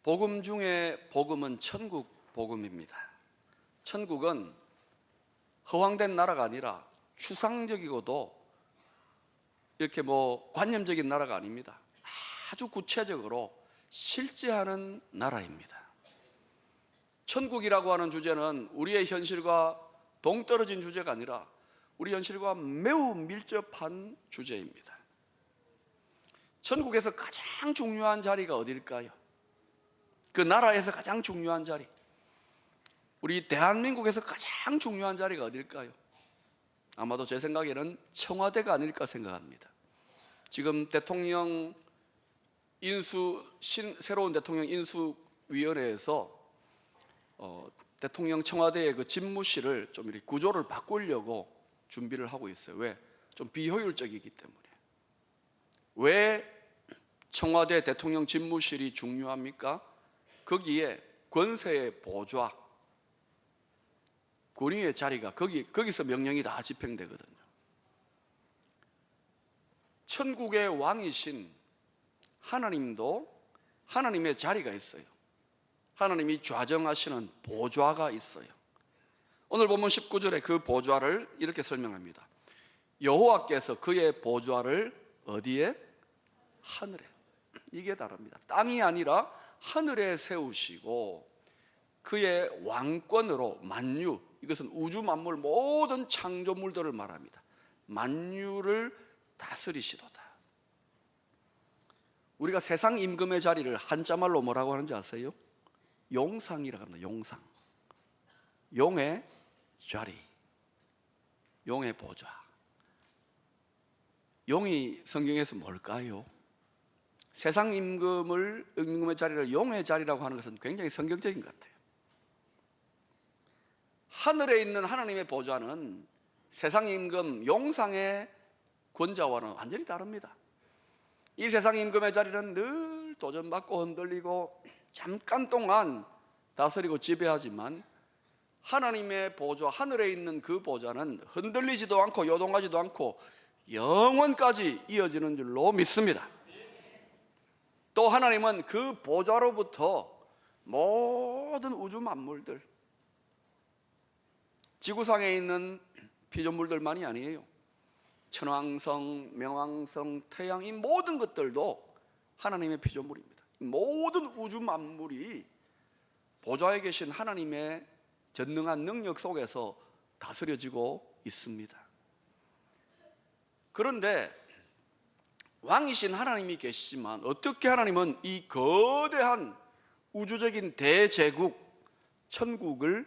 복음 중에 복음은 천국 복음입니다. 천국은 허황된 나라가 아니라 추상적이고도 이렇게 관념적인 나라가 아닙니다. 아주 구체적으로 실제하는 나라입니다. 천국이라고 하는 주제는 우리의 현실과 동떨어진 주제가 아니라 우리 현실과 매우 밀접한 주제입니다. 천국에서 가장 중요한 자리가 어딜까요? 그 나라에서 가장 중요한 자리, 우리 대한민국에서 가장 중요한 자리가 어딜까요? 아마도 제 생각에는 청와대가 아닐까 생각합니다. 지금 대통령 새로운 대통령 인수위원회에서 대통령 청와대의 그 집무실을 좀 이렇게 구조를 바꾸려고 준비를 하고 있어요. 왜? 좀 비효율적이기 때문에. 왜 청와대 대통령 집무실이 중요합니까? 거기에 권세의 보좌, 권위의 자리가 거기서 명령이 다 집행되거든요. 천국의 왕이신 하나님도 하나님의 자리가 있어요. 하나님이 좌정하시는 보좌가 있어요. 오늘 본문 19절에 그 보좌를 이렇게 설명합니다. 여호와께서 그의 보좌를 어디에? 하늘에. 이게 다릅니다. 땅이 아니라 하늘에 세우시고 그의 왕권으로 만유, 이것은 우주 만물 모든 창조물들을 말합니다. 만유를 다스리시도다. 우리가 세상 임금의 자리를 한자말로 뭐라고 하는지 아세요? 용상이라고 합니다. 용상. 용의 자리, 용의 보좌. 용이 성경에서 뭘까요? 세상 임금의 자리를 용의 자리라고 하는 것은 굉장히 성경적인 것 같아요. 하늘에 있는 하나님의 보좌는 세상 임금 용상의 권자와는 완전히 다릅니다. 이 세상 임금의 자리는 늘 도전받고 흔들리고 잠깐 동안 다스리고 지배하지만 하나님의 보좌, 하늘에 있는 그 보좌는 흔들리지도 않고 요동하지도 않고 영원까지 이어지는 줄로 믿습니다. 또 하나님은 그 보좌로부터 모든 우주 만물들, 지구상에 있는 피조물들만이 아니에요. 천왕성, 명왕성, 태양, 이 모든 것들도 하나님의 피조물입니다. 모든 우주 만물이 보좌에 계신 하나님의 전능한 능력 속에서 다스려지고 있습니다. 그런데 왕이신 하나님이 계시지만 어떻게 하나님은 이 거대한 우주적인 대제국 천국을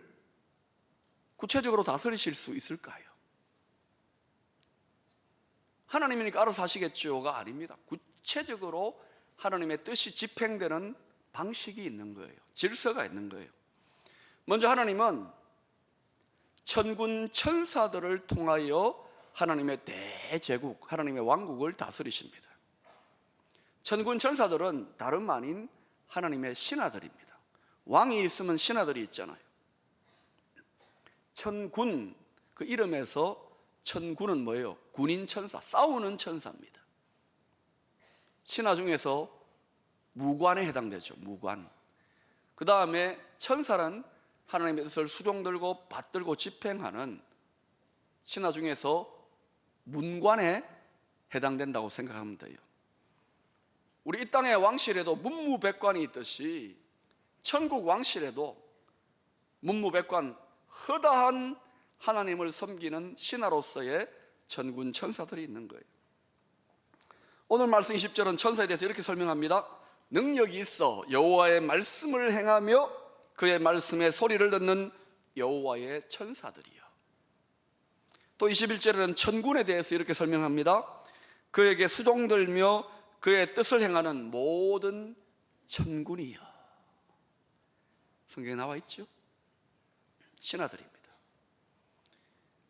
구체적으로 다스리실 수 있을까요? 하나님이니까 알아서 하시겠죠가 아닙니다. 구체적으로 하나님의 뜻이 집행되는 방식이 있는 거예요. 질서가 있는 거예요. 먼저 하나님은 천군 천사들을 통하여 하나님의 대제국, 하나님의 왕국을 다스리십니다. 천군 천사들은 다름 아닌 하나님의 신하들입니다. 왕이 있으면 신하들이 있잖아요. 천군, 그 이름에서 천군은 뭐예요? 군인 천사, 싸우는 천사입니다. 신하 중에서 무관에 해당되죠. 무관. 그 다음에 천사는 하나님의 뜻을 수종들고 받들고 집행하는 신하 중에서 문관에 해당된다고 생각하면 돼요. 우리 이 땅의 왕실에도 문무백관이 있듯이 천국 왕실에도 문무백관, 허다한 하나님을 섬기는 신하로서의 천군 천사들이 있는 거예요. 오늘 말씀 20절은 천사에 대해서 이렇게 설명합니다. 능력이 있어 여호와의 말씀을 행하며 그의 말씀의 소리를 듣는 여호와의 천사들이요. 또 21절에는 천군에 대해서 이렇게 설명합니다. 그에게 수종들며 그의 뜻을 행하는 모든 천군이요. 성경에 나와 있죠. 신하들입니다.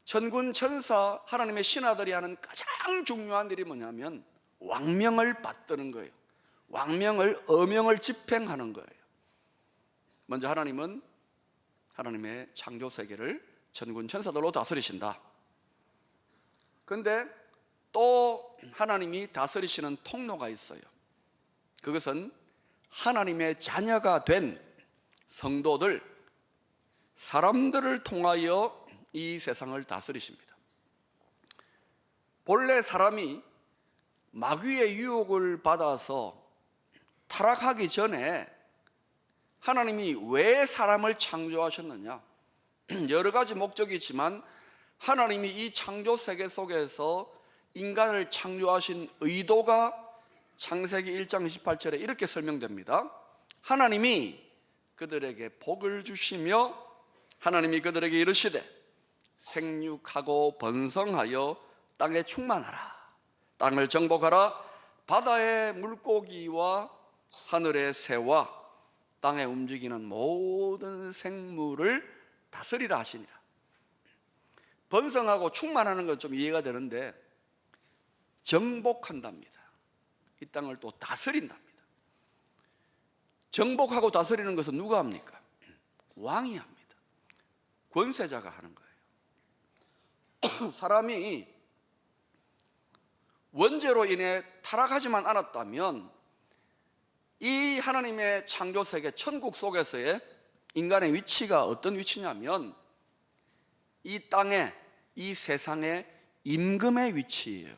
천군 천사, 하나님의 신하들이 하는 가장 중요한 일이 뭐냐면 왕명을 받드는 거예요. 어명을 집행하는 거예요. 먼저 하나님은 하나님의 창조 세계를 천군 천사들로 다스리신다. 그런데 또 하나님이 다스리시는 통로가 있어요. 그것은 하나님의 자녀가 된 성도들, 사람들을 통하여 이 세상을 다스리십니다. 본래 사람이 마귀의 유혹을 받아서 타락하기 전에 하나님이 왜 사람을 창조하셨느냐? 여러 가지 목적이 있지만 하나님이 이 창조 세계 속에서 인간을 창조하신 의도가 창세기 1장 28절에 이렇게 설명됩니다. 하나님이 그들에게 복을 주시며 하나님이 그들에게 이르시되 생육하고 번성하여 땅에 충만하라, 땅을 정복하라, 바다의 물고기와 하늘의 새와 땅에 움직이는 모든 생물을 다스리라 하시니라. 번성하고 충만하는 건 좀 이해가 되는데 정복한답니다. 이 땅을 또 다스린답니다. 정복하고 다스리는 것은 누가 합니까? 왕이 합니다. 권세자가 하는 거예요. 사람이 원죄로 인해 타락하지만 않았다면 이 하나님의 창조 세계 천국 속에서의 인간의 위치가 어떤 위치냐면 이 땅에, 이 세상의 임금의 위치예요.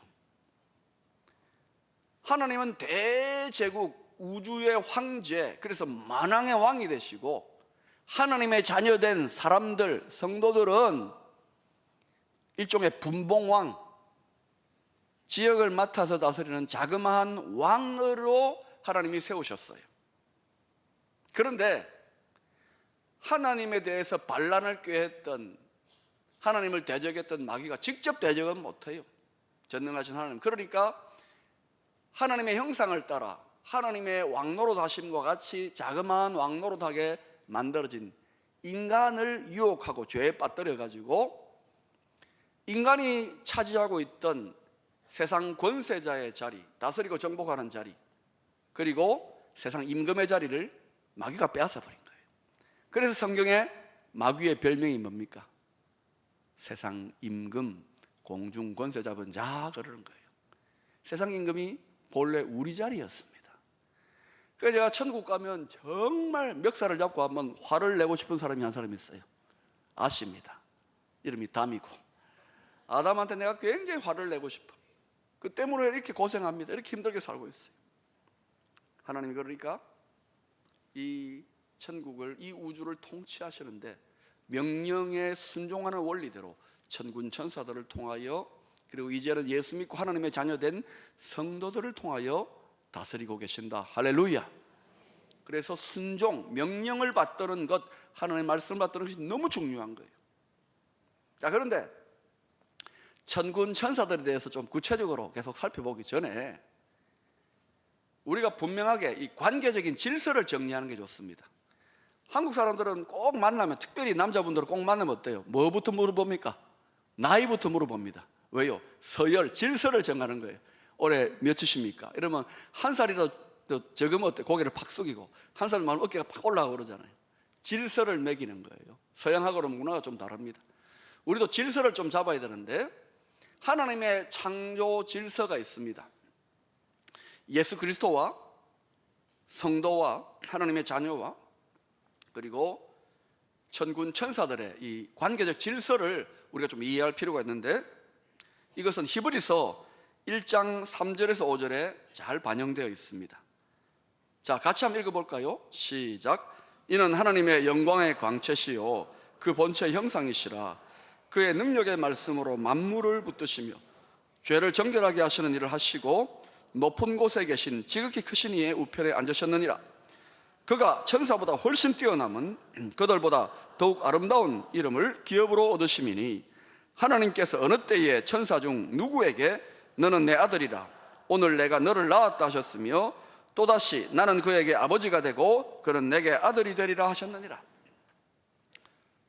하나님은 대제국 우주의 황제, 그래서 만왕의 왕이 되시고 하나님의 자녀된 사람들, 성도들은 일종의 분봉왕, 지역을 맡아서 다스리는 자그마한 왕으로 하나님이 세우셨어요. 그런데 하나님에 대해서 반란을 꾀했던, 하나님을 대적했던 마귀가 직접 대적은 못해요. 전능하신 하나님. 그러니까 하나님의 형상을 따라 하나님의 왕노릇 하심과 같이 자그마한 왕노릇하게 만들어진 인간을 유혹하고 죄에 빠뜨려 가지고 인간이 차지하고 있던 세상 권세자의 자리, 다스리고 정복하는 자리, 그리고 세상 임금의 자리를 마귀가 빼앗아 버린 거예요. 그래서 성경에 마귀의 별명이 뭡니까? 세상 임금, 공중 권세 잡은 자, 그러는 거예요. 세상 임금이 본래 우리 자리였습니다. 그래서 제가 천국 가면 정말 멱살을 잡고 한번 화를 내고 싶은 사람이 한 사람 있어요. 아씨입니다. 이름이 담이고. 아담한테 내가 굉장히 화를 내고 싶어. 그 때문에 이렇게 고생합니다. 이렇게 힘들게 살고 있어요. 하나님이 그러니까 이 천국을, 이 우주를 통치하시는데 명령에 순종하는 원리대로 천군 천사들을 통하여, 그리고 이제는 예수 믿고 하나님의 자녀된 성도들을 통하여 다스리고 계신다. 할렐루야. 그래서 순종, 명령을 받드는 것, 하나님의 말씀을 받드는 것이 너무 중요한 거예요. 자, 그런데 천군 천사들에 대해서 좀 구체적으로 계속 살펴보기 전에 우리가 분명하게 이 관계적인 질서를 정리하는 게 좋습니다. 한국 사람들은 꼭 만나면, 특별히 남자분들은 꼭 만나면 어때요? 뭐부터 물어봅니까? 나이부터 물어봅니다. 왜요? 서열, 질서를 정하는 거예요. 올해 몇이십니까? 이러면 한 살이라도 적으면 어때? 고개를 팍 숙이고, 한 살 많으면 어깨가 팍 올라가고 그러잖아요. 질서를 매기는 거예요. 서양하고는 문화가 좀 다릅니다. 우리도 질서를 좀 잡아야 되는데 하나님의 창조 질서가 있습니다. 예수 그리스도와 성도와 하나님의 자녀와 그리고 천군 천사들의 이 관계적 질서를 우리가 좀 이해할 필요가 있는데, 이것은 히브리서 1장 3절에서 5절에 잘 반영되어 있습니다. 자, 같이 한번 읽어볼까요? 시작. 이는 하나님의 영광의 광채시요 그 본체의 형상이시라. 그의 능력의 말씀으로 만물을 붙드시며 죄를 정결하게 하시는 일을 하시고 높은 곳에 계신 지극히 크신 이의 우편에 앉으셨느니라. 그가 천사보다 훨씬 뛰어남은 그들보다 더욱 아름다운 이름을 기업으로 얻으심이니 하나님께서 어느 때에 천사 중 누구에게 너는 내 아들이라 오늘 내가 너를 낳았다 하셨으며 또다시 나는 그에게 아버지가 되고 그는 내게 아들이 되리라 하셨느니라.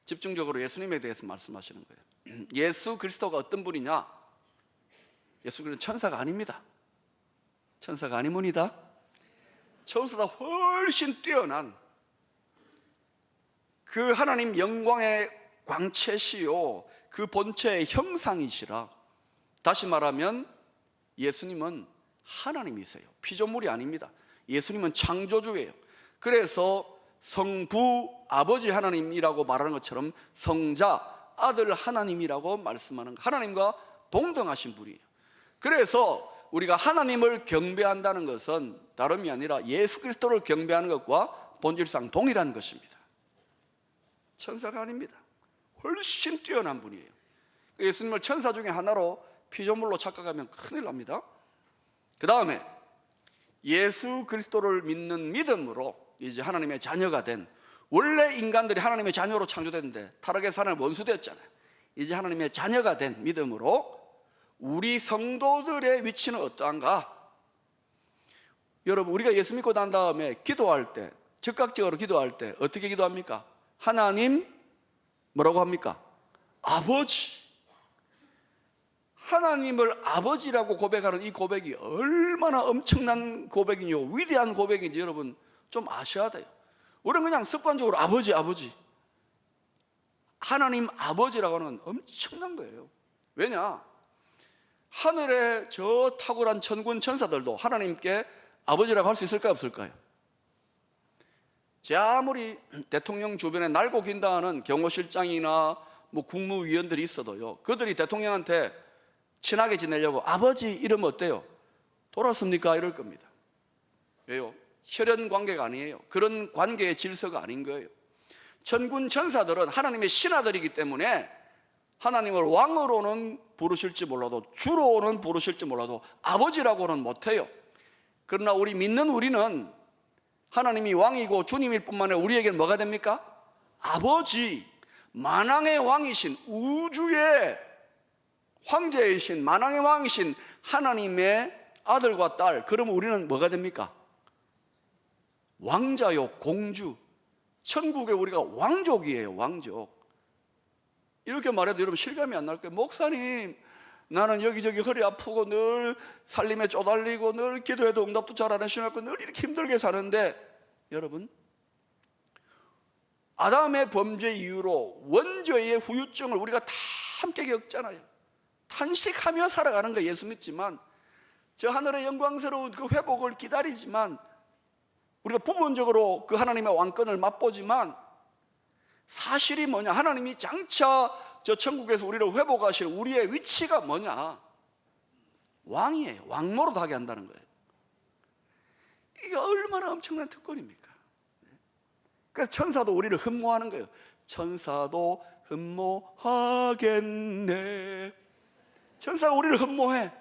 집중적으로 예수님에 대해서 말씀하시는 거예요. 예수 그리스도가 어떤 분이냐? 예수 그리스도는 천사가 아닙니다. 천사가 아니문이다. 천사보다 훨씬 뛰어난 그 하나님 영광의 광채시요 그 본체의 형상이시라. 다시 말하면 예수님은 하나님이세요. 피조물이 아닙니다. 예수님은 창조주예요. 그래서 성부 아버지 하나님이라고 말하는 것처럼 성자 아들 하나님이라고 말씀하는 거, 하나님과 동등하신 분이에요. 그래서 우리가 하나님을 경배한다는 것은 다름이 아니라 예수 그리스도를 경배하는 것과 본질상 동일한 것입니다. 천사가 아닙니다. 훨씬 뛰어난 분이에요. 예수님을 천사 중에 하나로 피조물로 착각하면 큰일 납니다. 그 다음에 예수 그리스도를 믿는 믿음으로 이제 하나님의 자녀가 된, 원래 인간들이 하나님의 자녀로 창조됐는데 타락에서 하나님 원수되었잖아요. 이제 하나님의 자녀가 된 믿음으로 우리 성도들의 위치는 어떠한가? 여러분, 우리가 예수 믿고 난 다음에 기도할 때, 즉각적으로 기도할 때 어떻게 기도합니까? 하나님 뭐라고 합니까? 아버지. 하나님을 아버지라고 고백하는 이 고백이 얼마나 엄청난 고백이요, 위대한 고백인지 여러분 좀 아셔야 돼요. 우리는 그냥 습관적으로 아버지 아버지, 하나님 아버지라고 하는 엄청난 거예요. 왜냐? 하늘에 저 탁월한 천군 천사들도 하나님께 아버지라고 할 수 있을까요, 없을까요? 제 아무리 대통령 주변에 날고 긴다는 경호실장이나 뭐 국무위원들이 있어도요, 그들이 대통령한테 친하게 지내려고 아버지 이러면 어때요? 돌았습니까? 이럴 겁니다. 왜요? 혈연 관계가 아니에요. 그런 관계의 질서가 아닌 거예요. 천군 천사들은 하나님의 신하들이기 때문에 하나님을 왕으로는 부르실지 몰라도, 주로는 부르실지 몰라도 아버지라고는 못해요. 그러나 우리 믿는 우리는 하나님이 왕이고 주님일 뿐만 아니라 우리에게는 뭐가 됩니까? 아버지, 만왕의 왕이신, 우주의 황제이신, 만왕의 왕이신 하나님의 아들과 딸. 그러면 우리는 뭐가 됩니까? 왕자요, 공주. 천국에 우리가 왕족이에요, 왕족. 이렇게 말해도 여러분 실감이 안 날 거예요. 목사님, 나는 여기저기 허리 아프고 늘 살림에 쪼달리고 늘 기도해도 응답도 잘 안 해주셔서 늘 이렇게 힘들게 사는데, 여러분, 아담의 범죄 이후로 원죄의 후유증을 우리가 다 함께 겪잖아요. 탄식하며 살아가는 거 예수 믿지만, 저 하늘의 영광스러운 그 회복을 기다리지만, 우리가 부분적으로 그 하나님의 왕권을 맛보지만, 사실이 뭐냐? 하나님이 장차 저 천국에서 우리를 회복하실 우리의 위치가 뭐냐? 왕이에요. 왕노릇 하게 한다는 거예요. 이게 얼마나 엄청난 특권입니까? 그래서 천사도 우리를 흠모하는 거예요. 천사도 흠모하겠네. 천사가 우리를 흠모해.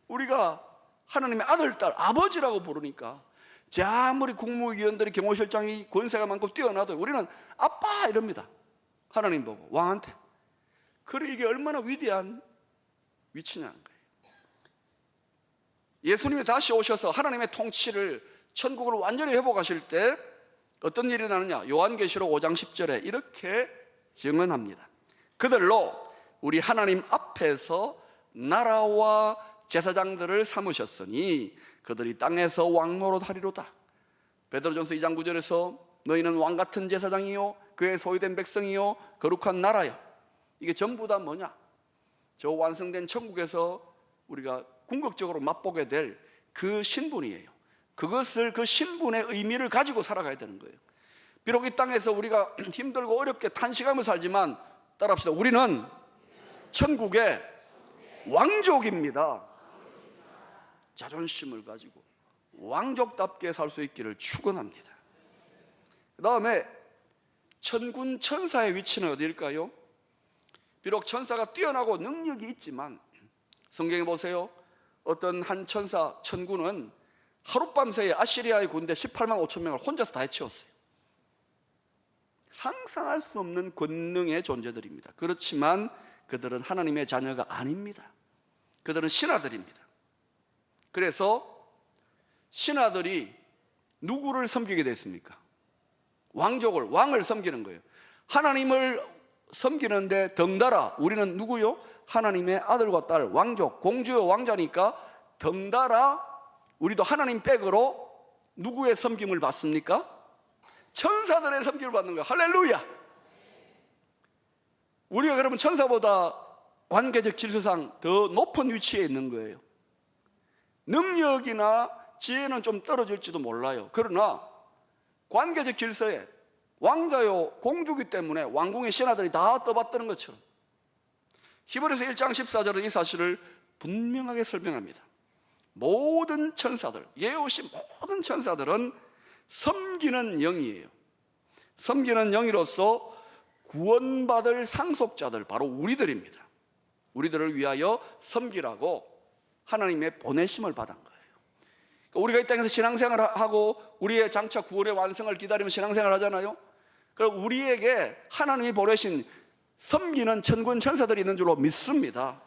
우리가 하나님의 아들, 딸, 아버지라고 부르니까, 제 아무리 국무위원들이 경호실장이 권세가 많고 뛰어나도 우리는 아빠 이럽니다. 하나님 보고, 왕한테. 그래, 이게 얼마나 위대한 위치냐는 거예요. 예수님이 다시 오셔서 하나님의 통치를, 천국을 완전히 회복하실 때 어떤 일이 나느냐? 요한계시록 5장 10절에 이렇게 증언합니다. 그들로 우리 하나님 앞에서 나라와 제사장들을 삼으셨으니 그들이 땅에서 왕노릇 하리로다. 베드로전서 2장 9절에서 너희는 왕같은 제사장이요 그의 소유된 백성이요 거룩한 나라요. 이게 전부 다 뭐냐? 저 완성된 천국에서 우리가 궁극적으로 맛보게 될 그 신분이에요. 그것을, 그 신분의 의미를 가지고 살아가야 되는 거예요. 비록 이 땅에서 우리가 힘들고 어렵게 탄식하며 살지만, 따라합시다. 우리는 천국의 왕족입니다. 자존심을 가지고 왕족답게 살 수 있기를 축원합니다. 그 다음에 천군 천사의 위치는 어디일까요? 비록 천사가 뛰어나고 능력이 있지만, 성경에 보세요. 어떤 한 천사, 천군은 하룻밤 새에 아시리아의 군대 18만 5천 명을 혼자서 다 해치웠어요. 상상할 수 없는 권능의 존재들입니다. 그렇지만 그들은 하나님의 자녀가 아닙니다. 그들은 신하들입니다. 그래서 신하들이 누구를 섬기게 됐습니까? 왕을 섬기는 거예요. 하나님을 섬기는데 덩달아 우리는 누구요? 하나님의 아들과 딸, 왕족, 공주요 왕자니까 덩달아 우리도 하나님 백으로 누구의 섬김을 받습니까? 천사들의 섬김을 받는 거예요. 할렐루야! 우리가 그러면 천사보다 관계적 질서상 더 높은 위치에 있는 거예요. 능력이나 지혜는 좀 떨어질지도 몰라요. 그러나 관계적 질서에 왕자요 공주기 때문에 왕궁의 신하들이 다 떠받드는 것처럼 히브리서 1장 14절은 이 사실을 분명하게 설명합니다. 모든 천사들, 예 없이 모든 천사들은 섬기는 영이에요. 섬기는 영이로서 구원받을 상속자들, 바로 우리들입니다. 우리들을 위하여 섬기라고 하나님의 보내심을 받은 거예요. 우리가 이 땅에서 신앙생활을 하고 우리의 장차 구원의 완성을 기다리며 신앙생활을 하잖아요. 그럼 우리에게 하나님이 보내신 섬기는 천군 천사들이 있는 줄로 믿습니다.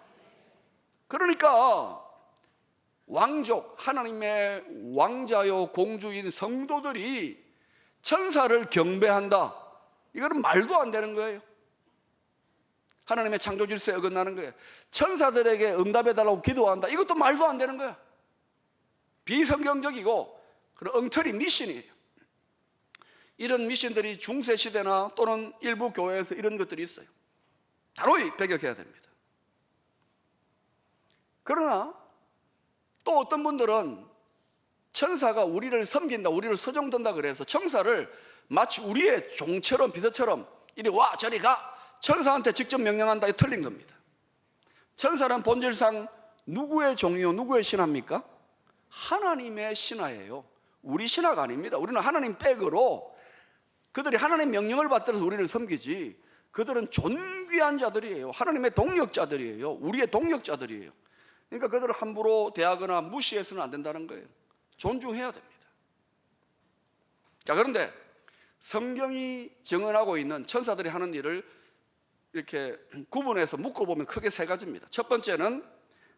그러니까 왕족, 하나님의 왕자요 공주인 성도들이 천사를 경배한다, 이거는 말도 안 되는 거예요. 하나님의 창조 질서에 어긋나는 거예요. 천사들에게 응답해달라고 기도한다, 이것도 말도 안 되는 거야. 비성경적이고 그런 엉터리 미신이에요. 이런 미신들이 중세시대나 또는 일부 교회에서 이런 것들이 있어요. 단호히 배격해야 됩니다. 그러나 또 어떤 분들은 천사가 우리를 섬긴다, 우리를 서정든다 그래서 천사를 마치 우리의 종처럼, 비서처럼 이리 와 저리 가, 천사한테 직접 명령한다, 이거 틀린 겁니다. 천사는 본질상 누구의 종이요 누구의 신하입니까? 하나님의 신하예요. 우리 신하가 아닙니다. 우리는 하나님 백으로, 그들이 하나님 명령을 받들어서 우리를 섬기지, 그들은 존귀한 자들이에요. 하나님의 동력자들이에요. 우리의 동력자들이에요. 그러니까 그들을 함부로 대하거나 무시해서는 안 된다는 거예요. 존중해야 됩니다. 자, 그런데 성경이 증언하고 있는 천사들이 하는 일을 이렇게 구분해서 묶어보면 크게 세 가지입니다. 첫 번째는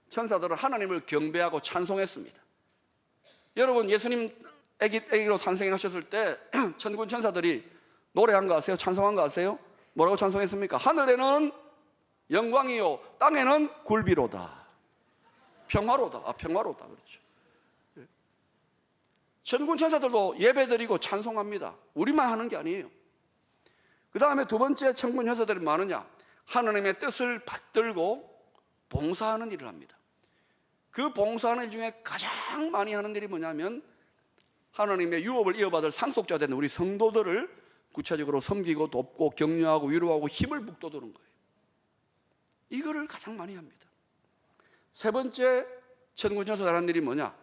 천사들은 하나님을 경배하고 찬송했습니다. 여러분, 예수님 아기로 탄생하셨을 때 천군 천사들이 노래한 거 아세요? 찬송한 거 아세요? 뭐라고 찬송했습니까? 하늘에는 영광이요 땅에는 굴비로다, 평화로다. 평화로다, 그렇죠. 천군 천사들도 예배드리고 찬송합니다. 우리만 하는 게 아니에요. 그 다음에 두 번째 천군 천사들이 뭐하느냐? 하나님의 뜻을 받들고 봉사하는 일을 합니다. 그 봉사하는 일 중에 가장 많이 하는 일이 뭐냐면 하나님의 유업을 이어받을 상속자 된 우리 성도들을 구체적으로 섬기고 돕고 격려하고 위로하고 힘을 북돋우는 거예요. 이거를 가장 많이 합니다. 세 번째 천군 천사들 하는 일이 뭐냐?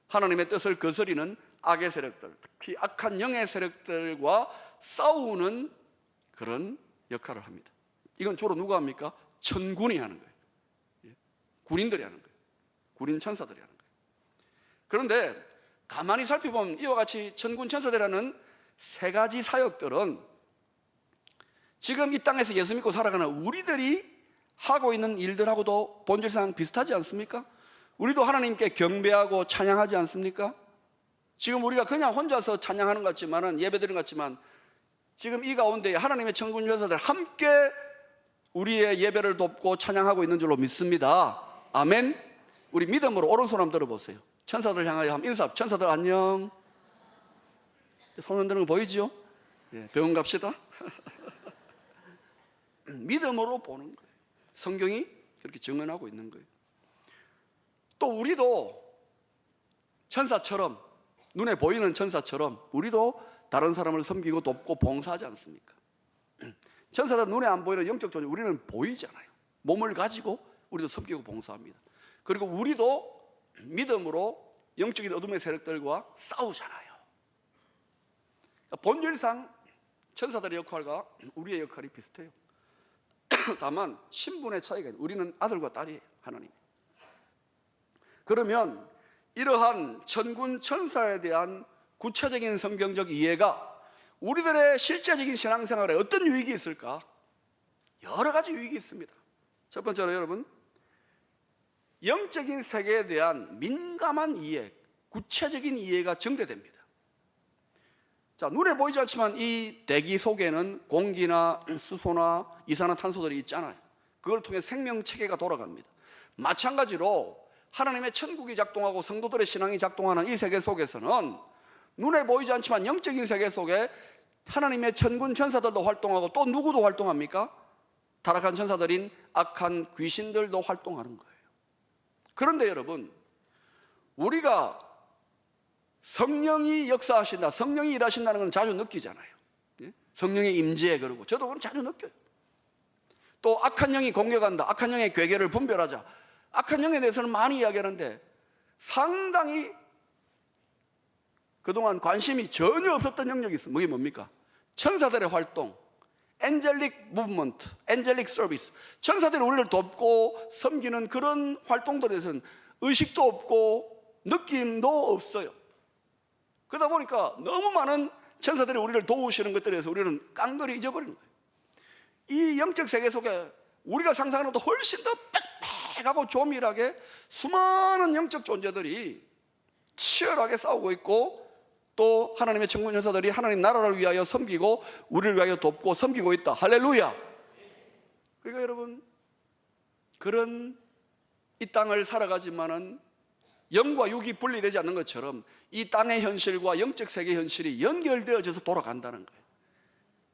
하나님의 뜻을 거스리는 악의 세력들, 특히 악한 영의 세력들과 싸우는 그런 역할을 합니다. 이건 주로 누가 합니까? 천군이 하는 거예요. 군인들이 하는 거예요. 군인 천사들이 하는 거예요. 그런데 가만히 살펴보면 이와 같이 천군 천사들이라는 세 가지 사역들은 지금 이 땅에서 예수 믿고 살아가는 우리들이 하고 있는 일들하고도 본질상 비슷하지 않습니까? 우리도 하나님께 경배하고 찬양하지 않습니까? 지금 우리가 그냥 혼자서 찬양하는 것 같지만은, 예배드리는 것 같지만, 지금 이 가운데 하나님의 천군 천사들 함께 우리의 예배를 돕고 찬양하고 있는 줄로 믿습니다. 아멘. 우리 믿음으로 오른손 한번 들어보세요. 천사들 향하여 한번 인사. 천사들 안녕. 손 흔드는 거 보이죠? 예, 병원 갑시다. 믿음으로 보는 거예요. 성경이 그렇게 증언하고 있는 거예요. 또 우리도 천사처럼, 눈에 보이는 천사처럼 우리도 다른 사람을 섬기고 돕고 봉사하지 않습니까? 천사들은 눈에 안 보이는 영적 존재, 우리는 보이잖아요. 몸을 가지고 우리도 섬기고 봉사합니다. 그리고 우리도 믿음으로 영적인 어둠의 세력들과 싸우잖아요. 본질상 천사들의 역할과 우리의 역할이 비슷해요. 다만 신분의 차이가 있어요. 우리는 아들과 딸이에요, 하나님. 그러면 이러한 천군 천사에 대한 구체적인 성경적 이해가 우리들의 실제적인 신앙생활에 어떤 유익이 있을까? 여러 가지 유익이 있습니다. 첫 번째로 여러분, 영적인 세계에 대한 민감한 이해, 구체적인 이해가 증대됩니다. 자, 눈에 보이지 않지만 이 대기 속에는 공기나 수소나 이산화탄소들이 있잖아요. 그걸 통해 생명체계가 돌아갑니다. 마찬가지로 하나님의 천국이 작동하고 성도들의 신앙이 작동하는 이 세계 속에서는 눈에 보이지 않지만 영적인 세계 속에 하나님의 천군 천사들도 활동하고, 또 누구도 활동합니까? 타락한 천사들인 악한 귀신들도 활동하는 거예요. 그런데 여러분, 우리가 성령이 역사하신다, 성령이 일하신다는 건 자주 느끼잖아요. 성령의 임재, 그러고 저도 그건 자주 느껴요. 또 악한 영이 공격한다, 악한 영의 괴계를 분별하자. 악한 영에 대해서는 많이 이야기하는데 상당히 그동안 관심이 전혀 없었던 영역이 있어요. 그게 뭡니까? 천사들의 활동, 엔젤릭 무브먼트, 엔젤릭 서비스. 천사들이 우리를 돕고 섬기는 그런 활동들에 대해서는 의식도 없고 느낌도 없어요. 그러다 보니까 너무 많은 천사들이 우리를 도우시는 것들에 대해서 우리는 깡그리 잊어버리는 거예요. 이 영적 세계 속에 우리가 상상하는 것보다 훨씬 더 빽빽하고 조밀하게 수많은 영적 존재들이 치열하게 싸우고 있고, 또 하나님의 천군 천사들이 하나님 나라를 위하여 섬기고 우리를 위하여 돕고 섬기고 있다. 할렐루야. 그러니까 여러분, 그런 이 땅을 살아가지만은 영과 육이 분리되지 않는 것처럼 이 땅의 현실과 영적 세계 현실이 연결되어져서 돌아간다는 거예요.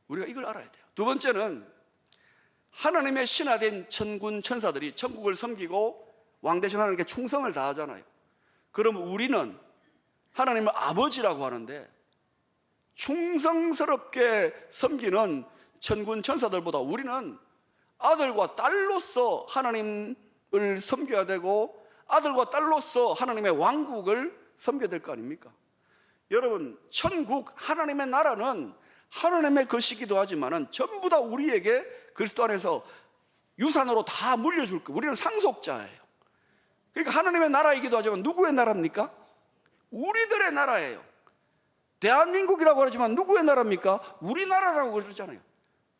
우리가 이걸 알아야 돼요. 두 번째는 하나님의 신하된 천군 천사들이 천국을 섬기고 왕 대신 하나님께 충성을 다하잖아요. 그럼 우리는 하나님을 아버지라고 하는데 충성스럽게 섬기는 천군 천사들보다 우리는 아들과 딸로서 하나님을 섬겨야 되고 아들과 딸로서 하나님의 왕국을 섬겨야 될 거 아닙니까? 여러분, 천국, 하나님의 나라는 하나님의 것이기도 하지만은 전부 다 우리에게 그리스도 안에서 유산으로 다 물려줄 거예요. 우리는 상속자예요. 그러니까 하나님의 나라이기도 하지만 누구의 나라입니까? 우리들의 나라예요. 대한민국이라고 하지만 누구의 나라입니까? 우리나라라고 그러잖아요.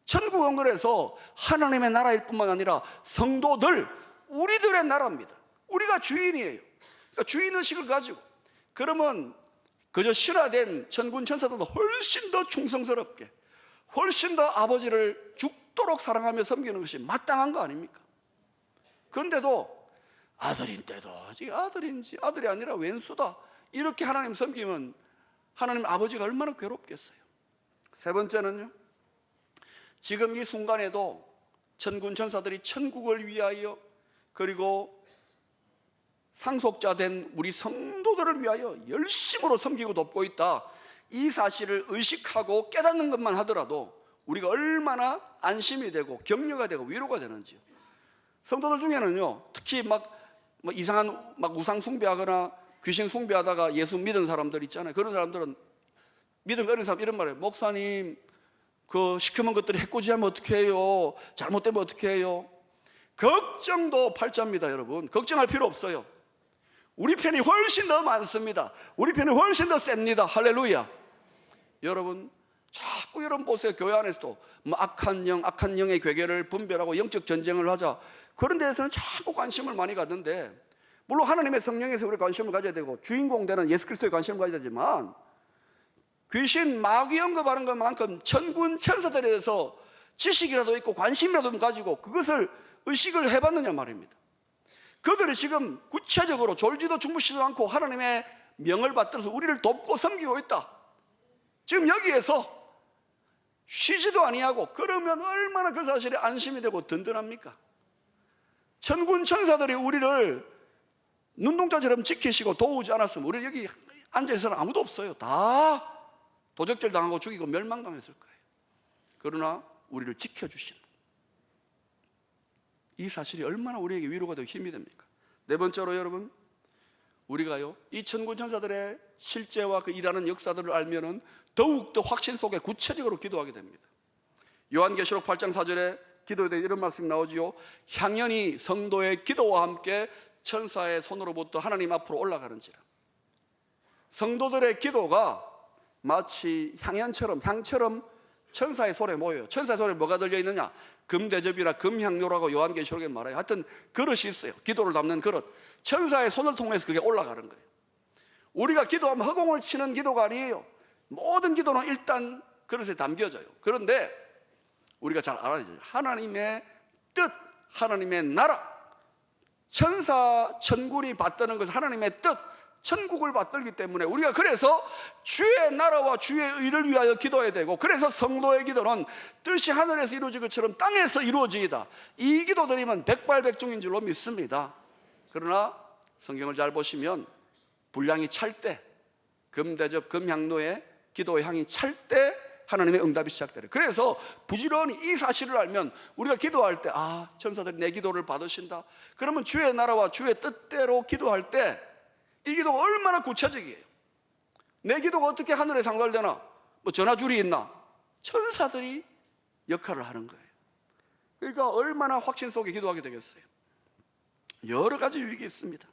천국은 그래서 하나님의 나라일 뿐만 아니라 성도들, 우리들의 나라입니다. 우리가 주인이에요. 그러니까 주인의식을 가지고, 그러면 그저 신화된 천군 천사들도 훨씬 더 충성스럽게, 훨씬 더 아버지를 죽도록 사랑하며 섬기는 것이 마땅한 거 아닙니까? 그런데도 아들인데도 아직 아들인지 아들이 아니라 왼수다, 이렇게 하나님 섬기면 하나님 아버지가 얼마나 괴롭겠어요. 세 번째는요, 지금 이 순간에도 천군 천사들이 천국을 위하여 그리고 상속자 된 우리 성도들을 위하여 열심으로 섬기고 돕고 있다, 이 사실을 의식하고 깨닫는 것만 하더라도 우리가 얼마나 안심이 되고 격려가 되고 위로가 되는지요. 성도들 중에는요, 특히 이상한 우상 숭배하거나 귀신 숭배하다가 예수 믿은 사람들 있잖아요. 그런 사람들은, 믿음이 어린 사람 이런 말이에요. 목사님, 그 시커먼 것들이 해코지하면 어떻게 해요? 잘못되면 어떻게 해요? 걱정도 팔자입니다. 여러분, 걱정할 필요 없어요. 우리 편이 훨씬 더 많습니다. 우리 편이 훨씬 더 셉니다. 할렐루야. 여러분, 자꾸 여러분 보세요. 교회 안에서도 악한 영의 괴계를 분별하고 영적 전쟁을 하자, 그런 데에서는 자꾸 관심을 많이 갖는데, 물론 하나님의 성령에서 우리 관심을 가져야 되고 주인공 되는 예수 그리스도에 관심을 가져야 되지만, 귀신 마귀 언급하는 것만큼 천군 천사들에 대해서 지식이라도 있고 관심이라도 가지고 그것을 의식을 해봤느냐 말입니다. 그들이 지금 구체적으로 졸지도 주무시지도 않고 하나님의 명을 받들어서 우리를 돕고 섬기고 있다. 지금 여기에서 쉬지도 아니하고, 그러면 얼마나 그 사실에 안심이 되고 든든합니까? 천군 천사들이 우리를 눈동자처럼 지키시고 도우지 않았으면 우리 여기 앉아있어는 아무도 없어요. 다 도적질 당하고 죽이고 멸망당했을 거예요. 그러나 우리를 지켜주시는 이 사실이 얼마나 우리에게 위로가 되고 힘이 됩니까? 네 번째로 여러분, 우리가요, 이 천군 천사들의 실제와 그 일하는 역사들을 알면은 더욱더 확신 속에 구체적으로 기도하게 됩니다. 요한계시록 8장 4절에 기도에 대해 이런 말씀이 나오지요. 향연이 성도의 기도와 함께 천사의 손으로부터 하나님 앞으로 올라가는지라. 성도들의 기도가 마치 향처럼 천사의 손에 모여요. 천사의 손에 뭐가 들려있느냐? 금대접이나 금향료라고 요한계시록에 말해요. 하여튼 그릇이 있어요. 기도를 담는 그릇. 천사의 손을 통해서 그게 올라가는 거예요. 우리가 기도하면 허공을 치는 기도가 아니에요. 모든 기도는 일단 그릇에 담겨져요. 그런데 우리가 잘 알아야 돼요. 하나님의 뜻, 하나님의 나라, 천군이 받드는 것은 하나님의 뜻, 천국을 받들기 때문에 우리가 그래서 주의 나라와 주의 의를 위하여 기도해야 되고, 그래서 성도의 기도는 뜻이 하늘에서 이루어질 것처럼 땅에서 이루어지이다. 이 기도드리면 백발백중인 줄로 믿습니다. 그러나 성경을 잘 보시면 분량이 찰 때, 금대접, 금향로에 기도의 향이 찰 때 하나님의 응답이 시작되는. 그래서 부지런히 이 사실을 알면 우리가 기도할 때 천사들이 내 기도를 받으신다. 그러면 주의 나라와 주의 뜻대로 기도할 때 이 기도가 얼마나 구체적이에요. 내 기도가 어떻게 하늘에 상달되나? 뭐 전화줄이 있나? 천사들이 역할을 하는 거예요. 그러니까 얼마나 확신 속에 기도하게 되겠어요. 여러 가지 유익이 있습니다.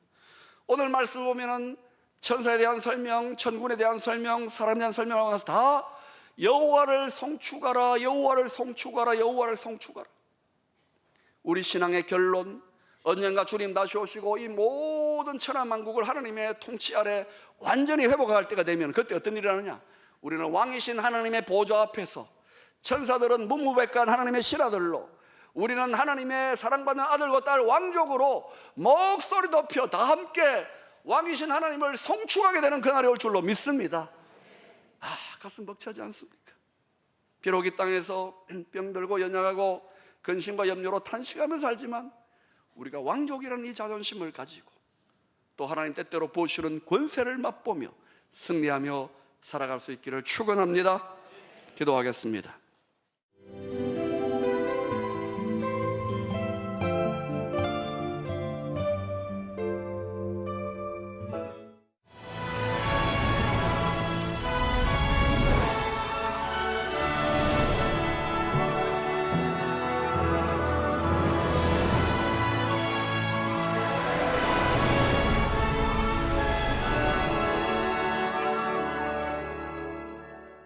오늘 말씀 보면은 천사에 대한 설명, 천군에 대한 설명, 사람에 대한 설명하고 나서 다 여호와를 송축하라, 여호와를 송축하라, 여호와를 송축하라. 우리 신앙의 결론, 언젠가 주님 다시 오시고 이 모든 천하만국을 하나님의 통치 아래 완전히 회복할 때가 되면 그때 어떤 일이 하느냐? 우리는 왕이신 하나님의 보좌 앞에서, 천사들은 문무백관 하나님의 신하들로, 우리는 하나님의 사랑받는 아들과 딸 왕족으로 목소리 높여 다 함께 왕이신 하나님을 송축하게 되는 그날이 올 줄로 믿습니다. 가슴 벅차지 않습니까? 비록 이 땅에서 병들고 연약하고 근심과 염려로 탄식하며 살지만 우리가 왕족이라는 이 자존심을 가지고 또 하나님 때때로 보시는 권세를 맛보며 승리하며 살아갈 수 있기를 축원합니다. 기도하겠습니다.